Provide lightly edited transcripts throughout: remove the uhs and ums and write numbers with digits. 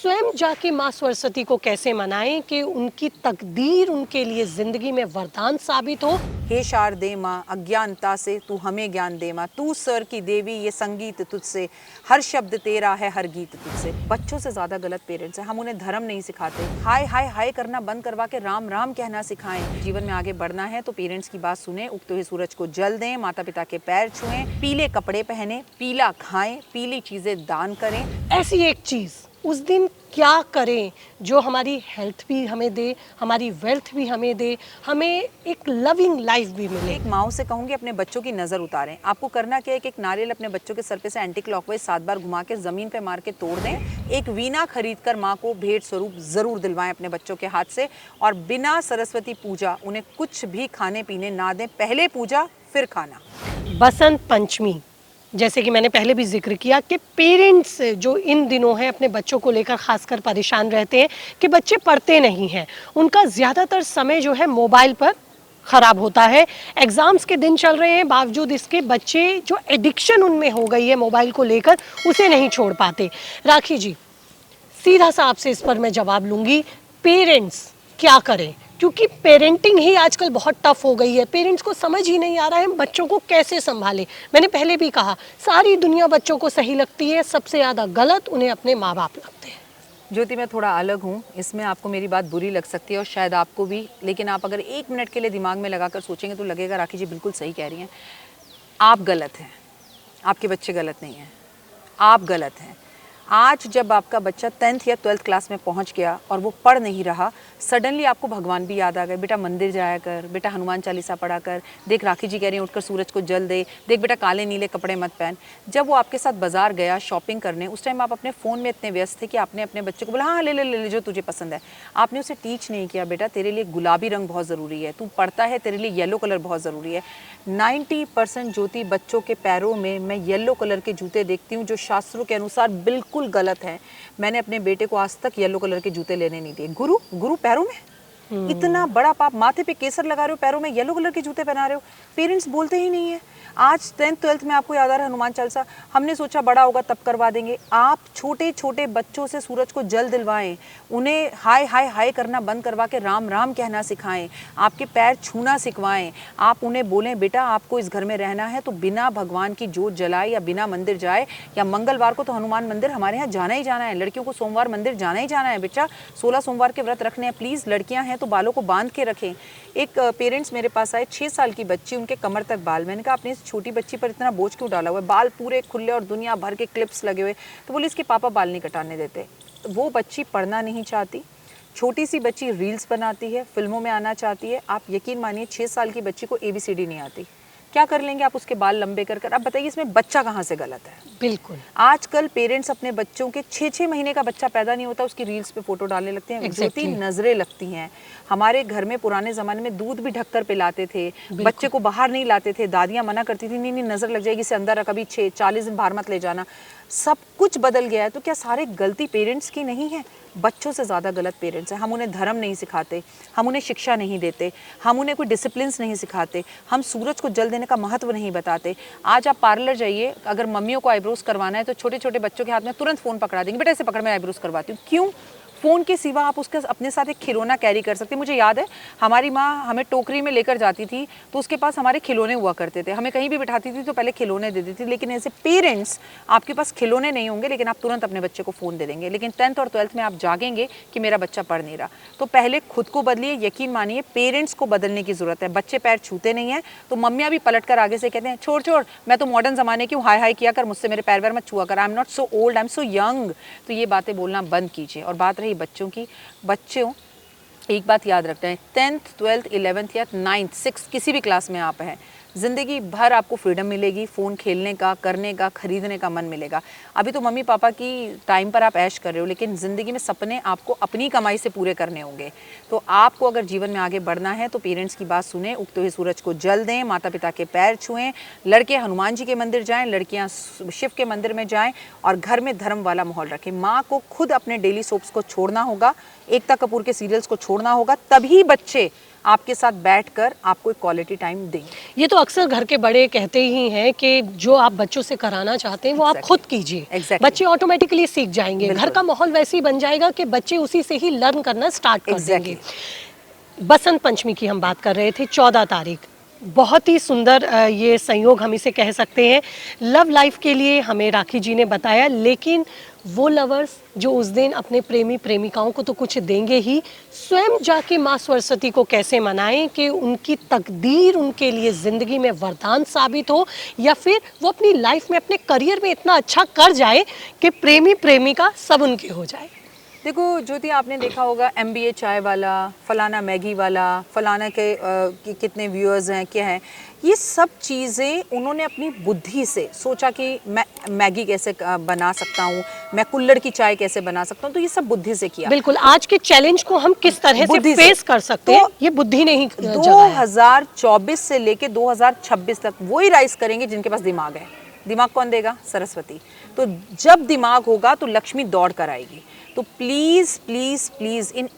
स्वयं जाके माँ सरस्वती को कैसे मनाएं कि उनकी तकदीर उनके लिए जिंदगी में वरदान साबित हो। हे शारदे माँ, अज्ञानता से तू हमें ज्ञान दे माँ, तू स्वर की देवी, ये संगीत तुझसे, हर शब्द तेरा है, हर गीत तुझसे। बच्चों से ज्यादा गलत पेरेंट्स हैं। हम उन्हें धर्म नहीं सिखाते, हाय हाय हाय करना बंद करवा के राम राम कहना सिखाएं। जीवन में आगे बढ़ना है तो पेरेंट्स की बात सुने, उगते हुए सूरज को जल दें, माता पिता के पैर छुएं, पीले कपड़े पहने, पीला खाएं, पीली चीजें दान करें। ऐसी एक चीज उस दिन क्या करें जो हमारी हेल्थ भी हमें दे, हमारी वेल्थ भी हमें दे, हमें एक लविंग लाइफ भी मिले। एक माँ से कहूंगी अपने बच्चों की नजर उतारें। आपको करना क्या है, एक नारियल अपने बच्चों के सर पे से एंटी क्लॉकवाइज 7 बार घुमा के जमीन पे मार के तोड़ दें। एक वीणा खरीद कर माँ को भेंट स्वरूप जरूर दिलवाएं अपने बच्चों के हाथ से, और बिना सरस्वती पूजा उन्हें कुछ भी खाने पीने ना दें। पहले पूजा फिर खाना। बसंत पंचमी, जैसे कि मैंने पहले भी जिक्र किया कि पेरेंट्स जो इन दिनों हैं अपने बच्चों को लेकर खासकर परेशान रहते हैं कि बच्चे पढ़ते नहीं हैं। उनका ज़्यादातर समय जो है मोबाइल पर ख़राब होता है। एग्ज़ाम्स के दिन चल रहे हैं, बावजूद इसके बच्चे जो एडिक्शन उनमें हो गई है मोबाइल को लेकर, उसे नहीं छोड़ पाते। राखी जी, सीधा सा आपसे इस पर मैं जवाब लूँगी, पेरेंट्स क्या करें? क्योंकि पेरेंटिंग ही आजकल बहुत टफ हो गई है। पेरेंट्स को समझ ही नहीं आ रहा है हम बच्चों को कैसे संभालें। मैंने पहले भी कहा, सारी दुनिया बच्चों को सही लगती है, सबसे ज़्यादा गलत उन्हें अपने माँ बाप लगते हैं। ज्योति, मैं थोड़ा अलग हूँ, इसमें आपको मेरी बात बुरी लग सकती है और शायद आपको भी, लेकिन आप अगर 1 मिनट के लिए दिमाग में लगाकर सोचेंगे तो लगेगा राखी जी बिल्कुल सही कह रही हैं। आप गलत हैं, आपके बच्चे गलत नहीं हैं, आप गलत हैं। आज जब आपका बच्चा 10th या 12th क्लास में पहुंच गया और वो पढ़ नहीं रहा, सडनली आपको भगवान भी याद आ गए। बेटा मंदिर जाया कर, बेटा हनुमान चालीसा पढ़ा कर, देख राखी जी कह रही हैं उठकर सूरज को जल दे, देख बेटा काले नीले कपड़े मत पहन। जब वो आपके साथ बाजार गया शॉपिंग करने, उस टाइम आप अपने फ़ोन में इतने व्यस्त थे कि आपने अपने बच्चे को बोला हाँ ले ले ले ले जो तुझे पसंद है। आपने उसे टीच नहीं किया, बेटा तेरे लिए गुलाबी रंग बहुत ज़रूरी है, तू पढ़ता है तेरे लिए येलो कलर बहुत ज़रूरी है। 90% ज्योति बच्चों के पैरों में मैं येलो कलर के जूते देखती हूँ जो शास्त्रों के अनुसार बिल्कुल गलत है। मैंने अपने बेटे को आज तक येलो कलर के जूते लेने नहीं दिए। गुरु पैरों में इतना बड़ा पाप, माथे पे केसर लगा रहे हो, पैरों में येलो कलर के जूते पहना रहे हो। पेरेंट्स बोलते ही नहीं है। आज 10th 12th में आपको याद आ रहा है हनुमान चालीसा, हमने सोचा बड़ा होगा तब करवा देंगे। आप छोटे छोटे बच्चों से सूरज को जल दिलवाएं, उन्हें हाय हाय हाय करना बंद करवा के राम राम कहना सिखाएं, आपके पैर छूना सिखवाएं। आप उन्हें बोलें बेटा आपको इस घर में रहना है तो बिना भगवान की जोत जलाए या बिना मंदिर जाए, या मंगलवार को तो हनुमान मंदिर हमारे यहाँ जाना ही जाना है, लड़कियों को सोमवार मंदिर जाना ही जाना है। बेटा 16 सोमवार के व्रत रखने हैं, प्लीज़ लड़कियाँ हैं तो बालों को बांध के रखें। एक पेरेंट्स मेरे पास आए, 6 साल की बच्ची, उनके कमर तक बाल। मैंने कहा आपने इस छोटी बच्ची पर इतना बोझ क्यों डाला हुआ है, बाल पूरे खुले और दुनिया भर के क्लिप्स लगे हुए। तो बोले इसके पापा बाल नहीं कटाने देते। तो वो बच्ची पढ़ना नहीं चाहती, छोटी सी बच्ची रील्स बनाती है, फिल्मों में आना चाहती है। आप यकीन मानिए 6 साल की बच्ची को ABCD नहीं आती, क्या कर लेंगे आप उसके बाल लंबे कर कर? अब बताइए इसमें बच्चा कहाँ से गलत है? बिल्कुल। आजकल पेरेंट्स अपने बच्चों के 6-6 महीने का बच्चा पैदा नहीं होता उसकी रील्स पे फोटो डालने लगते हैं। Exactly. नजरें लगती हैं। हमारे घर में पुराने जमाने में दूध भी ढककर पिलाते थे, बच्चे को बाहर नहीं लाते थे, दादियां मना करती थी नहीं नहीं नजर लग जाएगी, इसे अंदर रख, अभी 40 दिन बाहर मत ले जाना। सब कुछ बदल गया है। तो क्या सारे गलती पेरेंट्स की नहीं है? बच्चों से ज़्यादा गलत पेरेंट्स हैं। हम उन्हें धर्म नहीं सिखाते, हम उन्हें शिक्षा नहीं देते, हम उन्हें कोई डिसिप्लिन्स नहीं सिखाते, हम सूरज को जल देने का महत्व नहीं बताते। आज आप पार्लर जाइए, अगर मम्मियों को आईब्रोज करवाना है तो छोटे छोटे बच्चों के हाथ में तुरंत फ़ोन पकड़ा देंगे, बेटा ऐसे पकड़ मैं आईब्रोज करवाती हूँ। क्यों? फ़ोन के सिवा आप उसके अपने साथ एक खिलौना कैरी कर सकते हैं। मुझे याद है हमारी माँ हमें टोकरी में लेकर जाती थी तो उसके पास हमारे खिलौने हुआ करते थे, हमें कहीं भी बिठाती थी तो पहले खिलौने दे देती थी। लेकिन ऐसे पेरेंट्स, आपके पास खिलौने नहीं होंगे लेकिन आप तुरंत अपने बच्चे को फ़ोन दे देंगे। लेकिन 10th और 12th में आप जागेंगे कि मेरा बच्चा पढ़ नहीं रहा। तो पहले खुद को बदलिए, यकीन मानिए पेरेंट्स को बदलने की ज़रूरत है। बच्चे पैर छूते नहीं हैं तो मम्मियाँ भी पलट कर आगे से कहते हैं छोड़ मैं तो मॉडर्न ज़माने की हूँ, हाय हाय किया कर, मुझसे मेरे पैर वैर मत छुआ कर, I am not so old, I am so young. तो ये बातें बोलना बंद कीजिए। और बात रही बच्चों की, बच्चों एक बात याद रखना है, 10th 12th 11th या 9th 6th किसी भी क्लास में आप हैं, ज़िंदगी भर आपको फ्रीडम मिलेगी, फ़ोन खेलने का, करने का, ख़रीदने का मन मिलेगा। अभी तो मम्मी पापा की टाइम पर आप ऐश कर रहे हो, लेकिन ज़िंदगी में सपने आपको अपनी कमाई से पूरे करने होंगे। तो आपको अगर जीवन में आगे बढ़ना है तो पेरेंट्स की बात सुने, उगते हुए सूरज को जल दें, माता पिता के पैर छुएं, लड़के हनुमान जी के मंदिर जाएं, लड़कियां शिव के मंदिर में जाएं, और घर में धर्म वाला माहौल रखें। माँ को खुद अपने डेली सोप्स को छोड़ना होगा, एकता कपूर के सीरियल्स को छोड़ना होगा, तभी बच्चे आपके साथ बैठकर आपको एक क्वालिटी टाइम दें। ये तो अक्सर घर के बड़े कहते ही हैं कि जो आप बच्चों से कराना चाहते हैं वो आप खुद कीजिए, Exactly. बच्चे ऑटोमेटिकली सीख जाएंगे, घर का माहौल वैसे ही बन जाएगा कि बच्चे उसी से ही लर्न करना स्टार्ट कर देंगे। बसंत पंचमी की हम बात कर रहे थे, 14 तारीख, बहुत ही सुंदर ये संयोग हम इसे कह सकते हैं लव लाइफ के लिए हमें राखी जी ने बताया। लेकिन वो लवर्स जो उस दिन अपने प्रेमी प्रेमिकाओं को तो कुछ देंगे ही, स्वयं जाके माँ सरस्वती को कैसे मनाएं कि उनकी तकदीर उनके लिए ज़िंदगी में वरदान साबित हो, या फिर वो अपनी लाइफ में अपने करियर में इतना अच्छा कर जाए कि प्रेमी प्रेमिका सब उनके हो जाए। देखो ज्योति, आपने देखा होगा MBA चाय वाला, फलाना मैगी वाला, फलाना के कितने व्यूअर्स हैं, क्या है, ये सब चीज़ें उन्होंने अपनी बुद्धि से सोचा कि मैं मैगी कैसे बना सकता हूँ, मैं कुल्हड़ की चाय कैसे बना सकता हूँ, तो ये सब बुद्धि से किया। बिल्कुल, आज के चैलेंज को हम किस तरह से फेस कर सकते हैं, ये बुद्धि ने ही 2024 से लेके 2026 तक वही राइज करेंगे जिनके पास दिमाग है। दिमाग कौन देगा? सरस्वती। तो जब दिमाग होगा तो लक्ष्मी दौड़ कर आएगी। तो प्लीज़ प्लीज़ प्लीज़ इन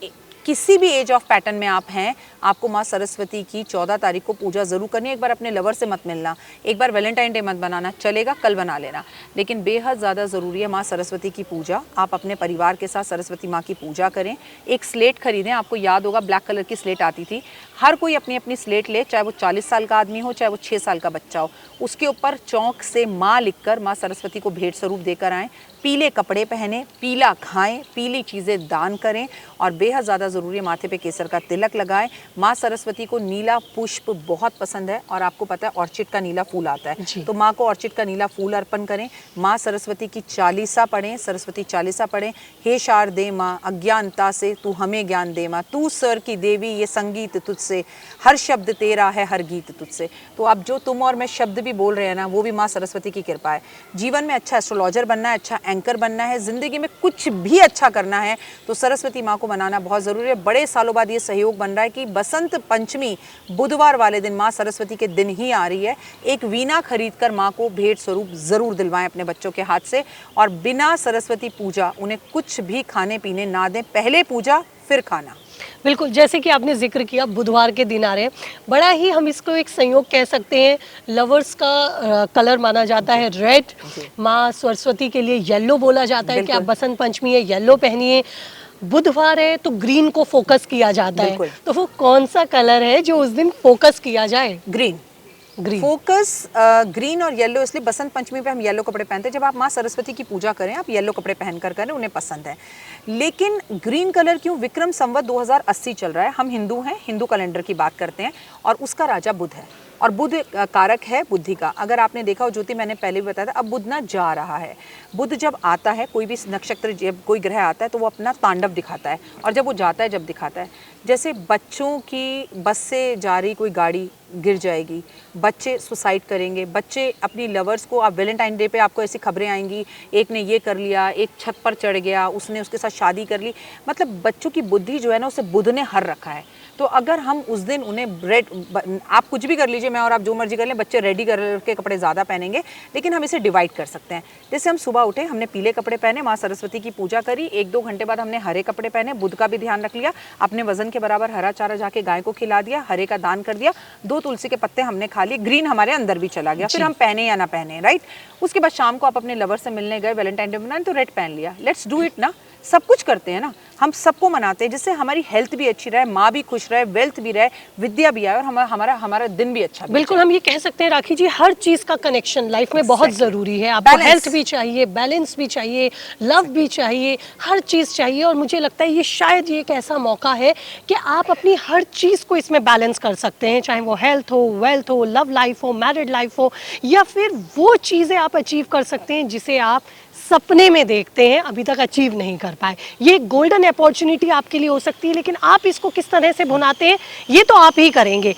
किसी भी एज ऑफ पैटर्न में आप हैं, आपको माँ सरस्वती की 14 तारीख को पूजा ज़रूर करनी है। एक बार अपने लवर से मत मिलना, एक बार वैलेंटाइन डे मत बनाना, चलेगा कल बना लेना, लेकिन बेहद ज़्यादा ज़रूरी है माँ सरस्वती की पूजा। आप अपने परिवार के साथ सरस्वती माँ की पूजा करें। एक स्लेट खरीदें, आपको याद होगा ब्लैक कलर की स्लेट आती थी, हर कोई अपनी अपनी स्लेट ले, चाहे वो 40 साल का आदमी हो, चाहे वो 6 साल का बच्चा हो, उसके ऊपर चौक से माँ लिखकर माँ सरस्वती को भेंट स्वरूप देकर आएँ। पीले कपड़े पहने, पीला खाएं, पीली चीज़ें दान करें, और बेहद ज़्यादा ज़रूरी है माथे पे केसर का तिलक लगाएं। माँ सरस्वती को नीला पुष्प बहुत पसंद है, और आपको पता है ऑर्चिड का नीला फूल आता है, तो माँ को ऑर्चिड का नीला फूल अर्पण करें। माँ सरस्वती की चालीसा पढ़ें, सरस्वती चालीसा पढ़ें। हे शारदे माँ, अज्ञानता से तू हमें ज्ञान दे माँ, तू स्वर की देवी ये संगीत तुझसे, हर शब्द तेरा है हर गीत तुझसे। तो अब जो तुम और मैं शब्द भी बोल रहे हैं ना, वो भी माँ सरस्वती की कृपा है। जीवन में अच्छा एस्ट्रोलॉजर बनना है, अच्छा एंकर बनना है, ज़िंदगी में कुछ भी अच्छा करना है तो सरस्वती माँ को मनाना बहुत ज़रूरी है। बड़े सालों बाद ये सहयोग बन रहा है कि बसंत पंचमी बुधवार वाले दिन माँ सरस्वती के दिन ही आ रही है। एक वीणा खरीद कर माँ को भेंट स्वरूप ज़रूर दिलवाएं अपने बच्चों के हाथ से, और बिना सरस्वती पूजा उन्हें कुछ भी खाने पीने ना दें। पहले पूजा फिर खाना। बिल्कुल, जैसे कि आपने जिक्र किया बुधवार के दिन आ रहे हैं, बड़ा ही हम इसको एक संयोग कह सकते हैं। लवर्स का कलर माना जाता है रेड, माँ सरस्वती के लिए येलो बोला जाता है कि आप बसंत पंचमी है येलो पहनिए। बुधवार है तो ग्रीन को फोकस किया जाता है, तो वो कौन सा कलर है जो उस दिन फोकस किया जाए? ग्रीन। फोकस ग्रीन और येलो, इसलिए बसंत पंचमी पे हम येलो कपड़े पहनते हैं। जब आप माँ सरस्वती की पूजा करें, आप येलो कपड़े पहन कर करें, उन्हें पसंद है। लेकिन ग्रीन कलर क्यों? विक्रम संवत 2080 चल रहा है, हम हिंदू हैं, हिंदू कैलेंडर की बात करते हैं, और उसका राजा बुध है, और बुध कारक है बुद्धि का। अगर आपने देखा हो ज्योति, मैंने पहले भी बताया था, अब बुध ना जा रहा है। बुध जब आता है, कोई भी नक्षत्र जब कोई ग्रह आता है तो वो अपना तांडव दिखाता है, और जब वो जाता है, जब दिखाता है, जैसे बच्चों की बस से जा रही कोई गाड़ी गिर जाएगी, बच्चे सुसाइड करेंगे, बच्चे अपनी लवर्स को, आप वैलेंटाइन डे पे आपको ऐसी खबरें आएंगी, एक ने ये कर लिया, एक छत पर चढ़ गया, उसने उसके साथ शादी कर ली, मतलब बच्चों की बुद्धि जो है ना, उसे बुध ने हर रखा है। तो अगर हम उस दिन उन्हें आप कुछ भी कर लीजिए, मैं और आप जो मर्जी कर लें, बच्चे रेडी कलर के कपड़े ज़्यादा पहनेंगे, लेकिन हम इसे डिवाइड कर सकते हैं। जैसे हम सुबह उठे, हमने पीले कपड़े पहने, माँ सरस्वती की पूजा करी, 1-2 घंटे बाद हमने हरे कपड़े पहने, बुध का भी ध्यान रख लिया, अपने वजन के बराबर हरा चारा जाके गाय को खिला दिया, हरे का दान कर दिया, 2 तुलसी के पत्ते हमने खा लिए, ग्रीन हमारे अंदर भी चला गया, फिर हम पहने या ना पहने, राइट। उसके बाद शाम को आप अपने लवर से मिलने गए, वैलेंटाइन डे मनाने, तो रेड पहन लिया। लेट्स डू इट ना, सब कुछ करते हैं ना, हम सबको मनाते हैं, जिससे हमारी हेल्थ भी अच्छी रहे, माँ भी खुश रहे, वेल्थ भी रहे, विद्या भी आए, और हमारा दिन भी अच्छा। बिल्कुल, हम ये कह सकते हैं राखी जी, हर चीज़ का कनेक्शन लाइफ में बहुत ज़रूरी है। आपको हेल्थ भी चाहिए, बैलेंस भी चाहिए, लव भी चाहिए, हर चीज़ चाहिए। और मुझे लगता है ये शायद ये एक ऐसा मौका है कि आप अपनी हर चीज़ को इसमें बैलेंस कर सकते हैं, चाहे वो हेल्थ हो, वेल्थ हो, लव लाइफ हो, मैरिड लाइफ हो, या फिर वो चीज़ें आप अचीव कर सकते हैं जिसे आप सपने में देखते हैं, अभी तक अचीव नहीं कर पाए। ये गोल्डन अपॉर्चुनिटी आपके लिए हो सकती है, लेकिन आप इसको किस तरह से भुनाते हैं ये तो आप ही करेंगे।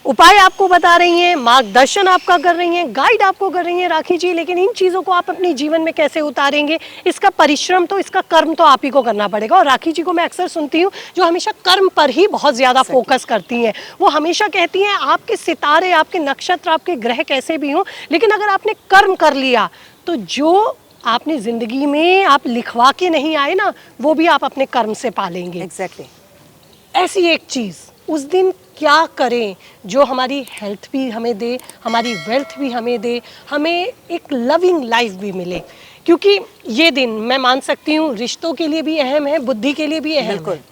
उपाय आपको बता रही हैं, मार्गदर्शन आपका कर रही हैं, गाइड आपको कर रही हैं राखी जी, लेकिन इन चीज़ों को आप अपने जीवन में कैसे उतारेंगे, इसका परिश्रम तो, इसका कर्म तो आप ही को करना पड़ेगा। और राखी जी को मैं अक्सर सुनती हूँ जो हमेशा कर्म पर ही बहुत ज़्यादा फोकस करती हैं। वो हमेशा कहती हैं आपके सितारे, आपके नक्षत्र, आपके ग्रह कैसे भी हों, लेकिन अगर आपने कर्म कर लिया तो जो आपने जिंदगी में आप लिखवा के नहीं आए ना, वो भी आप अपने कर्म से पालेंगे। एग्जैक्टली। ऐसी एक चीज उस दिन क्या करें जो हमारी हेल्थ भी हमें दे, हमारी वेल्थ भी हमें दे, हमें एक लविंग लाइफ भी मिले। क्योंकि ये दिन मैं मान सकती हूँ रिश्तों के लिए भी अहम है, बुद्धि के लिए भी अहम बिल्कुल। है।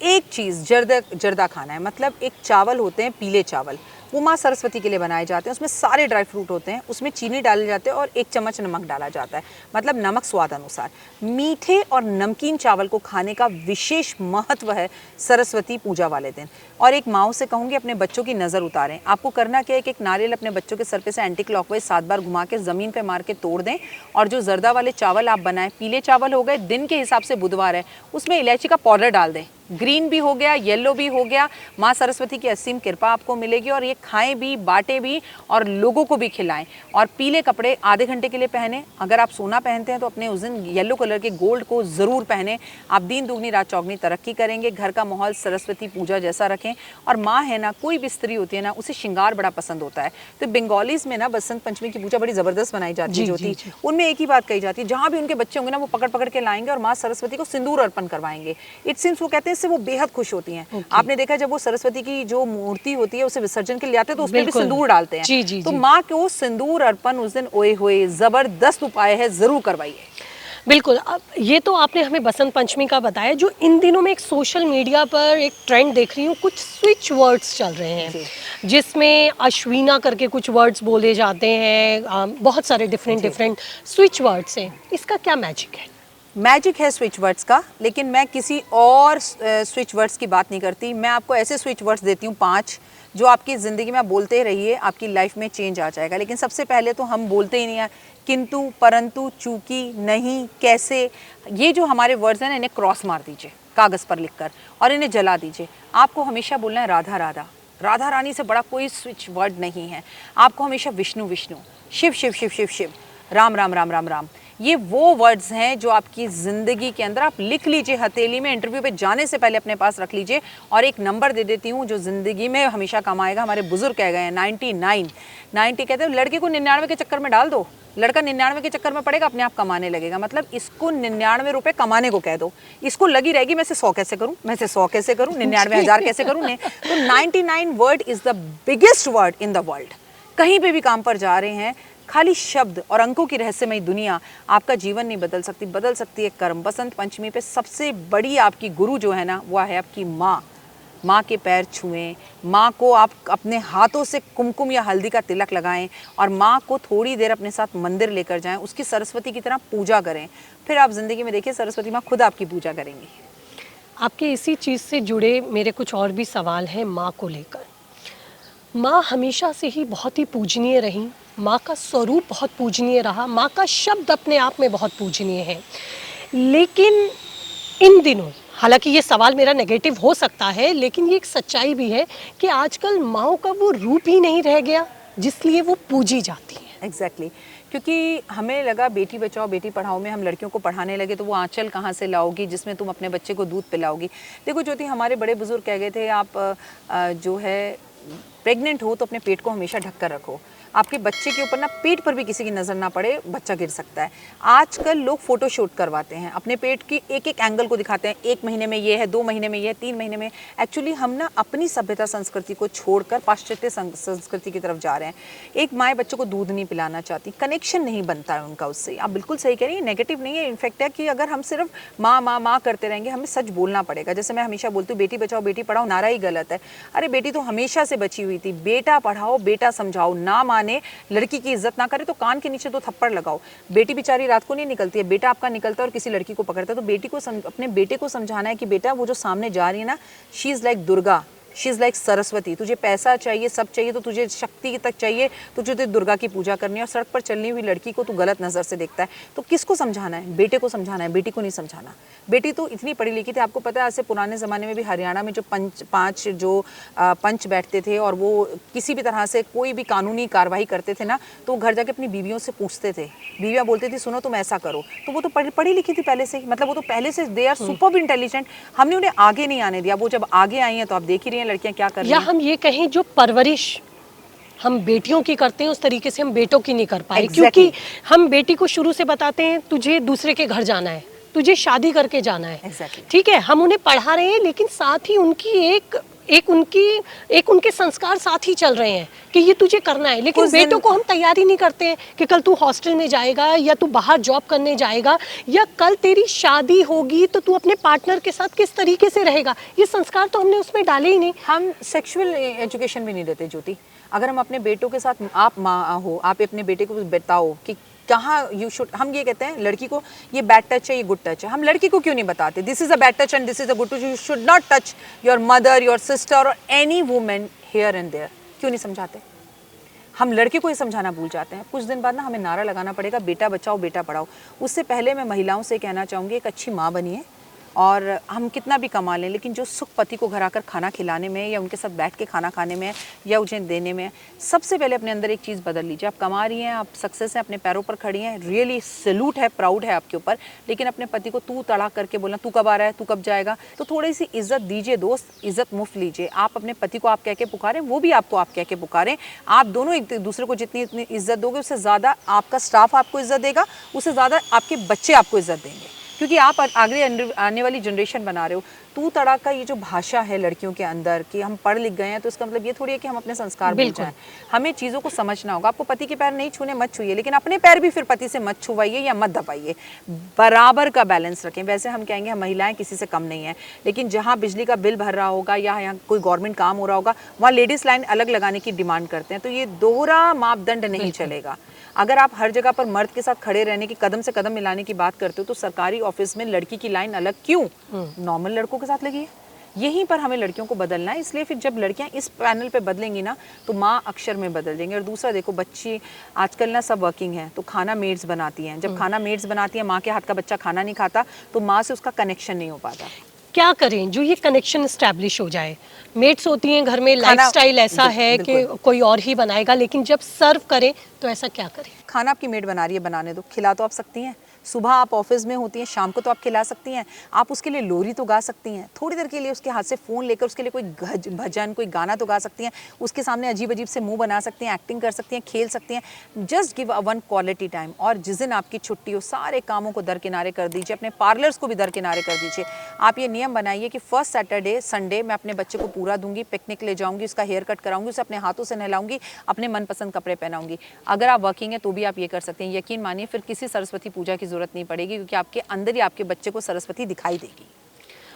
एक चीज़ जर्दा खाना है, मतलब एक चावल होते हैं पीले चावल, वो माँ सरस्वती के लिए बनाए जाते हैं। उसमें सारे ड्राई फ्रूट होते हैं, उसमें चीनी डाले जाते हैं और 1 चम्मच नमक डाला जाता है, मतलब नमक स्वाद अनुसार। मीठे और नमकीन चावल को खाने का विशेष महत्व है सरस्वती पूजा वाले दिन। और एक माँ से कहूँगी अपने बच्चों की नज़र उतारें। आपको करना क्या है कि एक नारियल अपने बच्चों के सर पे से एंटी क्लॉकवाइज 7 बार घुमा के ज़मीन पे मार के तोड़ दें, और जो जर्दा वाले चावल आप बनाएं, पीले चावल हो गए, दिन के हिसाब से बुधवार है, उसमें इलायची का पाउडर डाल दें। ग्रीन भी हो गया, येलो भी हो गया, माँ सरस्वती की असीम कृपा आपको मिलेगी। और ये खाएं भी, बांटें भी और लोगों को भी खिलाएं। और पीले कपड़े आधे घंटे के लिए पहने। अगर आप सोना पहनते हैं तो अपने उस दिन येलो कलर के गोल्ड को ज़रूर पहने। आप दिन दुगनी रात चौगनी तरक्की करेंगे। घर का माहौल सरस्वती पूजा जैसा रखें। और माँ है ना, कोई भी स्त्री होती है ना, उसे श्रृंगार बड़ा पसंद होता है। तो बंगालीज में ना बसंत पंचमी की पूजा बड़ी ज़बरदस्त बनाई जाती है ज्योति। उनमें एक ही बात कही जाती है, जहाँ भी उनके बच्चे होंगे ना, वो पकड़ पकड़ के लाएंगे और माँ सरस्वती को सिंदूर अर्पण करवाएंगे। इट सीम्स वो कहते हैं इससे वो बेहद खुश होती हैं। आपने देखा जब वो सरस्वती की जो मूर्ति होती है उसे विसर्जन के लिए आते हैं तो उसमें भी सिंदूर डालते हैं। तो माँ को सिंदूर अर्पण उस दिन ओए होए जबरदस्त उपाय है, जरूर करवाइए। बिल्कुल। अब ये तो आपने हमें बसंत पंचमी का बताया। जो इन दिनों में एक सोशल मीडिया पर एक ट्रेंड देख रही हूँ, कुछ स्विच वर्ड्स चल रहे हैं जिसमें अश्विना करके कुछ वर्ड्स बोले जाते हैं। बहुत सारे डिफरेंट स्विच वर्ड्स हैं। इसका क्या मैजिक है? मैजिक है स्विच वर्ड्स का, लेकिन मैं किसी और स्विच वर्ड्स की बात नहीं करती। मैं आपको ऐसे स्विच वर्ड्स देती हूँ 5, जो आपकी ज़िंदगी में आप बोलते रहिए, आपकी लाइफ में चेंज आ जाएगा। लेकिन सबसे पहले तो हम बोलते ही नहीं हैं किंतु, परंतु, चूंकि, नहीं, कैसे। ये जो हमारे वर्ड्स हैं ना, इन्हें क्रॉस मार दीजिए कागज़ पर लिखकर और इन्हें जला दीजिए। आपको हमेशा बोलना है राधा राधा। राधा रानी से बड़ा कोई स्विच वर्ड नहीं है। आपको हमेशा विष्णु विष्णु, शिव शिव शिव शिव शिव, राम राम राम राम राम। ये वो वर्ड्स हैं जो आपकी ज़िंदगी के अंदर आप लिख लीजिए हथेली में, इंटरव्यू पे जाने से पहले अपने पास रख लीजिए। और एक नंबर दे देती हूँ जो ज़िंदगी में हमेशा काम आएगा। हमारे बुजुर्ग कह गए हैं 90 कहते हैं लड़के को 99 के चक्कर में डाल दो, लड़का 99 के चक्कर में पड़ेगा, अपने आप कमाने लगेगा। मतलब इसको 99 रुपये कमाने को कह दो, इसको लगी रहेगी मैं से 100 कैसे करूँ, मैं से 100 कैसे करूँ, 99,000 कैसे करूँ। तो 99 word is the biggest word in the world. कहीं पे भी काम पर जा रहे हैं, खाली शब्द और अंकों की रहस्यमय दुनिया आपका जीवन नहीं बदल सकती, बदल सकती है कर्म। बसंत पंचमी पे सबसे बड़ी आपकी गुरु जो है ना, वो है आपकी माँ। माँ के पैर छुएं, माँ को आप अपने हाथों से कुमकुम या हल्दी का तिलक लगाएं और माँ को थोड़ी देर अपने साथ मंदिर लेकर जाएं, उसकी सरस्वती की तरह पूजा करें। फिर आप ज़िंदगी में देखिए सरस्वती माँ खुद आपकी पूजा करेंगी। आपके इसी चीज़ से जुड़े मेरे कुछ और भी सवाल हैं माँ को लेकर। माँ हमेशा से ही बहुत ही पूजनीय रही, माँ का स्वरूप बहुत पूजनीय रहा, माँ का शब्द अपने आप में बहुत पूजनीय है। लेकिन इन दिनों, हालांकि ये सवाल मेरा नेगेटिव हो सकता है, लेकिन ये एक सच्चाई भी है कि आजकल माँओं का वो रूप ही नहीं रह गया जिसलिए वो पूजी जाती हैं। एग्जैक्टली क्योंकि हमें लगा बेटी बचाओ बेटी पढ़ाओ में हम लड़कियों को पढ़ाने लगे तो वो आंचल कहाँ से लाओगी जिसमें तुम अपने बच्चे को दूध पिलाओगी। देखो ज्योति, हमारे बड़े बुजुर्ग कह गए थे आप जो है प्रेग्नेंट हो तो अपने पेट को हमेशा ढक कर रखो। आपके बच्चे के ऊपर ना पेट पर भी किसी की नज़र ना पड़े, बच्चा गिर सकता है। आजकल लोग फोटोशूट करवाते हैं, अपने पेट की एक एक एंगल को दिखाते हैं, 1 महीने में ये है, 2 महीने में ये है, 3 महीने में। एक्चुअली हम ना अपनी सभ्यता संस्कृति को छोड़कर पाश्चात्य संस्कृति की तरफ जा रहे हैं। एक माँ बच्चों को दूध नहीं पिलाना चाहती, कनेक्शन नहीं बनता है उनका उससे। आप बिल्कुल सही कह रही हैं, नेगेटिव नहीं है, इनफैक्ट है कि अगर हम सिर्फ माँ माँ माँ करते रहेंगे, हमें सच बोलना पड़ेगा। जैसे मैं हमेशा बोलती हूँ बेटी बचाओ बेटी पढ़ाओ, नारा ही गलत है। अरे बेटी तो हमेशा से बची हुई थी, बेटा पढ़ाओ बेटा समझाओ। ना माने, लड़की की इज्जत ना करे तो कान के नीचे 2 थप्पड़ लगाओ। बेटी बेचारी रात को नहीं निकलती है, बेटा आपका निकलता है और किसी लड़की को पकड़ता है। तो बेटी को अपने बेटे को समझाना है कि बेटा वो जो सामने जा रही है ना, she is like Durga, she is like Saraswati. तुझे पैसा चाहिए, सब चाहिए, तो तुझे शक्ति तक चाहिए, तुझे दुर्गा की पूजा करनी है। और सड़क पर चलनी हुई लड़की को तू गलत नज़र से देखता है, तो किसको समझाना है? बेटे को समझाना है, बेटी को नहीं समझाना। बेटी तो इतनी पढ़ी लिखी थी, आपको पता है ऐसे पुराने ज़माने में भी हरियाणा में जो 5 जो पंच बैठते थे और वो किसी भी तरह से कोई भी कानूनी कार्रवाई करते थे ना, तो वो घर जाके अपनी बीवियों से पूछते थे। बीवियाँ बोलती थी सुनो तुम ऐसा करो, तो वो तो पढ़ी लिखी थी पहले से ही, मतलब वो तो पहले से दे आर सुपर इंटेलिजेंट। हमने उन्हें आगे नहीं आने दिया। वो जब आगे आई हैं तो आप देख ही रही हैं लड़कियां क्या कर रही हैं। या हम ये कहें जो परवरिश हम बेटियों की करते हैं उस तरीके से हम बेटों की नहीं कर पाए। Exactly. क्योंकि हम बेटी को शुरू से बताते हैं तुझे दूसरे के घर जाना है, तुझे शादी करके जाना है। Exactly. ठीक है, हम उन्हें पढ़ा रहे हैं, लेकिन साथ ही उनकी एक एक उनके संस्कार साथ ही चल रहे हैं कि ये तुझे करना है, लेकिन उस दिन- बेटों को हम तैयारी नहीं करते हैं कि कल तू हॉस्टल में जाएगा या तू बाहर जॉब करने जाएगा या कल तेरी शादी होगी तो तू अपने पार्टनर के साथ किस तरीके से रहेगा, ये संस्कार तो हमने उसमें डाले ही नहीं। हम सेक्सुअल एजुकेशन भी नहीं देते ज्योति। अगर हम अपने बेटों के साथ, आप माँ हो, आप अपने बेटे को बताओ कि कहाँ यू शुड, हम ये कहते हैं लड़की को ये बैड टच है, ये गुड टच है, हम लड़की को क्यों नहीं बताते this is a bad touch and this is a good touch, you should not touch your mother, your sister or any women here and there, क्यों नहीं समझाते? हम लड़के को ये समझाना भूल जाते हैं। कुछ दिन बाद ना हमें नारा लगाना पड़ेगा, बेटा बचाओ बेटा पढ़ाओ। उससे पहले मैं महिलाओं से कहना चाहूँगी, एक अच्छी माँ बनिए, और हम कितना भी कमा लें लेकिन जो सुख पति को घर आकर खाना खिलाने में या उनके साथ बैठ के खाना खाने में या उन्हें देने में, सबसे पहले अपने अंदर एक चीज़ बदल लीजिए। आप कमा रही हैं, आप सक्सेस हैं, अपने पैरों पर खड़ी हैं, रियली सैल्यूट है, प्राउड है आपके ऊपर, लेकिन अपने पति को तू तड़ाक करके बोलना तू कब आ रहा है, तू कब जाएगा, तो थोड़ी सी इज्जत दीजिए दोस्त, इज्जत मुफ्त लीजिए। आप अपने पति को आप कह के पुकारें, वो भी आपको आप कह के पुकारें। आप दोनों एक दूसरे को जितनी इज्जत दोगे उससे ज़्यादा आपका स्टाफ आपको इज्जत देगा, उससे ज़्यादा आपके बच्चे आपको इज्जत देंगे, क्योंकि आप आगे आने वाली जनरेशन बना रहे हो। तू तड़ाक का ये जो भाषा है लड़कियों के अंदर कि हम पढ़ लिख गए हैं तो इसका मतलब ये थोड़ी है कि हम अपने संस्कार भूल जाएं। हमें चीज़ों को समझना होगा। आपको पति के पैर नहीं छूने, मत छूइए, लेकिन अपने पैर भी फिर पति से मत छुवाइए या मत दबाइए। बराबर का बैलेंस रखें। वैसे हम कहेंगे हम महिलाएं किसी से कम नहीं है, लेकिन जहाँ बिजली का बिल भर रहा होगा या यहाँ कोई गवर्नमेंट काम हो रहा होगा, वहाँ लेडीज़ लाइन अलग लगाने की डिमांड करते हैं। तो ये दोहरा मापदंड नहीं चलेगा। अगर आप हर जगह पर मर्द के साथ खड़े रहने की, कदम से कदम मिलाने की बात करते हो, तो सरकारी ऑफिस में लड़की की लाइन अलग क्यों? नॉर्मल लड़कों के साथ लगी है। यहीं पर हमें लड़कियों को बदलना है। इसलिए फिर जब लड़कियां इस पैनल पे बदलेंगी ना, तो माँ अक्षर में बदल देंगे। और दूसरा देखो, बच्ची आजकल ना सब वर्किंग है, तो खाना मेड्स बनाती हैं। जब खाना मेड्स बनाती हैं, माँ के हाथ का बच्चा खाना नहीं खाता, तो माँ से उसका कनेक्शन नहीं हो पाता। क्या करें जो ये कनेक्शन एस्टैब्लिश हो जाए? मेट्स होती हैं घर में, लाइफस्टाइल ऐसा है कि कोई और ही बनाएगा, लेकिन जब सर्व करें तो ऐसा क्या करें? खाना आपकी मेड बना रही है, बनाने दो, खिला तो आप सकती हैं। सुबह आप ऑफिस में होती हैं, शाम को तो आप खिला सकती हैं। आप उसके लिए लोरी तो गा सकती हैं। थोड़ी देर के लिए उसके हाथ से फ़ोन लेकर उसके लिए कोई भजन, कोई गाना तो गा सकती हैं। उसके सामने अजीब अजीब से मुंह बना सकती हैं, एक्टिंग कर सकती हैं, खेल सकती हैं। Just give a one quality time. और जिस दिन आपकी छुट्टी हो, सारे कामों को दरकिनारे कर दीजिए, अपने पार्लर्स को भी दरकिनारे कर दीजिए। आप ये नियम बनाइए कि फर्स्ट सैटरडे संडे मैं अपने बच्चे को पूरा दूंगी, पिकनिक ले जाऊंगी, उसका हेयर कट कराऊंगी, उसे अपने हाथों से नहलाऊंगी, अपने मनपसंद कपड़े पहनाऊंगी। अगर आप वर्किंग है तो भी आप ये कर सकते हैं। यकीन मानिए, फिर किसी सरस्वती पूजा की जरूरत नहीं पड़ेगी, क्योंकि आपके अंदर ही आपके बच्चे को सरस्वती दिखाई देगी।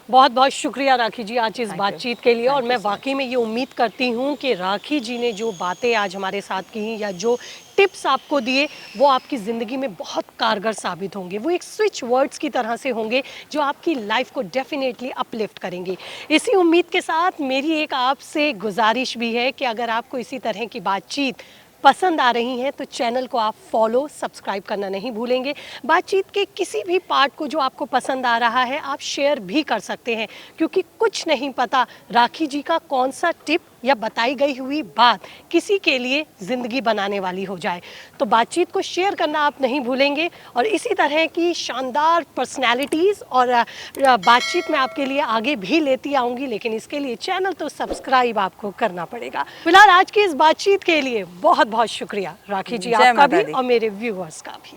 बहुत बहुत शुक्रिया राखी जी आज इस Thank you. बातचीत के लिए। और Thank मैं you so वाकई में ये उम्मीद करती हूँ कि राखी जी ने जो बातें आज हमारे साथ की या जो टिप्स आपको दिए, वो आपकी ज़िंदगी में बहुत कारगर साबित होंगे। वो एक स्विच वर्ड्स की तरह से होंगे जो आपकी लाइफ को डेफिनेटली अपलिफ्ट करेंगे। इसी उम्मीद के साथ मेरी एक आपसे गुजारिश भी है कि अगर आपको इसी तरह की बातचीत पसंद आ रही हैं तो चैनल को आप फॉलो सब्सक्राइब करना नहीं भूलेंगे। बातचीत के किसी भी पार्ट को जो आपको पसंद आ रहा है आप शेयर भी कर सकते हैं, क्योंकि कुछ नहीं पता राखी जी का कौन सा टिप या बताई गई हुई बात किसी के लिए ज़िंदगी बनाने वाली हो जाए। तो बातचीत को शेयर करना आप नहीं भूलेंगे। और इसी तरह की शानदार पर्सनैलिटीज़ और बातचीत मैं आपके लिए आगे भी लेती आऊँगी, लेकिन इसके लिए चैनल तो सब्सक्राइब आपको करना पड़ेगा। फिलहाल आज की इस बातचीत के लिए बहुत बहुत शुक्रिया राखी जी, जय आपका माता भी दी। और मेरे व्यूअर्स का भी।